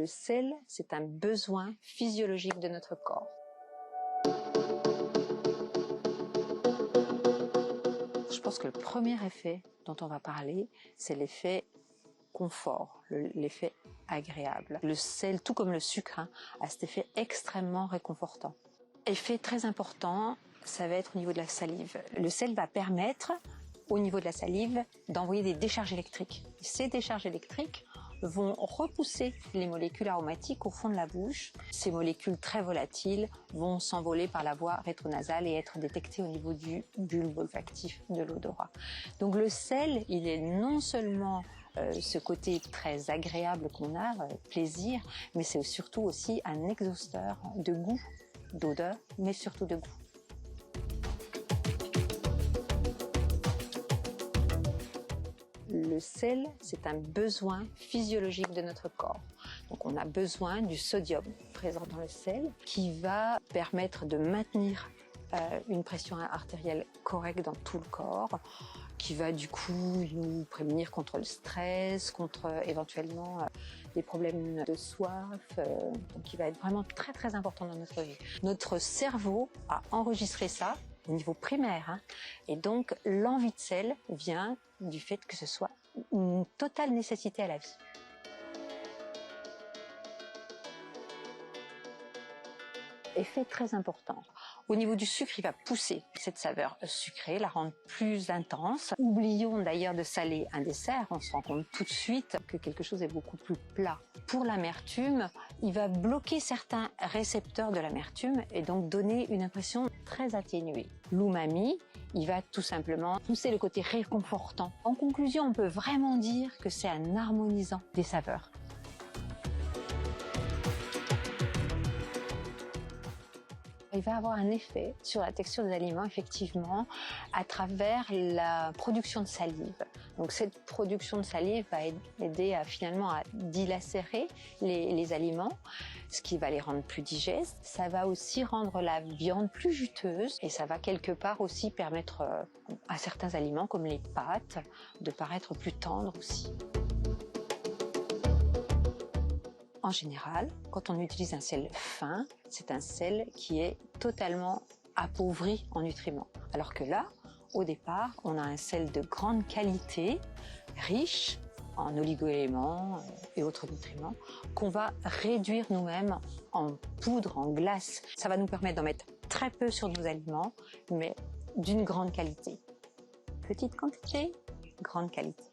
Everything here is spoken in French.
Le sel, c'est un besoin physiologique de notre corps. Je pense que le premier effet dont on va parler, c'est l'effet confort, l'effet agréable. Le sel, tout comme le sucre, a cet effet extrêmement réconfortant. Effet très important, ça va être au niveau de la salive. Le sel va permettre, au niveau de la salive, d'envoyer des décharges électriques. Ces décharges électriques vont repousser les molécules aromatiques au fond de la bouche. Ces molécules très volatiles vont s'envoler par la voie rétronasale et être détectées au niveau du bulbe olfactif de l'odorat. Donc le sel, il est non seulement ce côté très agréable qu'on a, plaisir, mais c'est surtout aussi un exhausteur de goût, d'odeur, mais surtout de goût. Le sel, c'est un besoin physiologique de notre corps. Donc on a besoin du sodium présent dans le sel qui va permettre de maintenir une pression artérielle correcte dans tout le corps, qui va du coup nous prémunir contre le stress, contre éventuellement des problèmes de soif, donc qui va être vraiment très très important dans notre vie. Notre cerveau a enregistré ça au niveau primaire, et donc l'envie de sel vient du fait que ce soit une totale nécessité à la vie. Effet très important. Au niveau du sucre, il va pousser cette saveur sucrée, la rendre plus intense. Oublions d'ailleurs de saler un dessert, on se rend compte tout de suite que quelque chose est beaucoup plus plat. Pour l'amertume, il va bloquer certains récepteurs de l'amertume et donc donner une impression très atténuée. L'umami, il va tout simplement pousser le côté réconfortant. En conclusion, on peut vraiment dire que c'est un harmonisant des saveurs. Il va avoir un effet sur la texture des aliments, effectivement, à travers la production de salive. Donc cette production de salive va aider finalement à dilacérer les aliments, ce qui va les rendre plus digestes. Ça va aussi rendre la viande plus juteuse et ça va quelque part aussi permettre à certains aliments, comme les pâtes, de paraître plus tendres aussi. En général, quand on utilise un sel fin, c'est un sel qui est totalement appauvri en nutriments. Alors que là, au départ, on a un sel de grande qualité, riche en oligo-éléments et autres nutriments, qu'on va réduire nous-mêmes en poudre, en glace. Ça va nous permettre d'en mettre très peu sur nos aliments, mais d'une grande qualité. Petite quantité, grande qualité.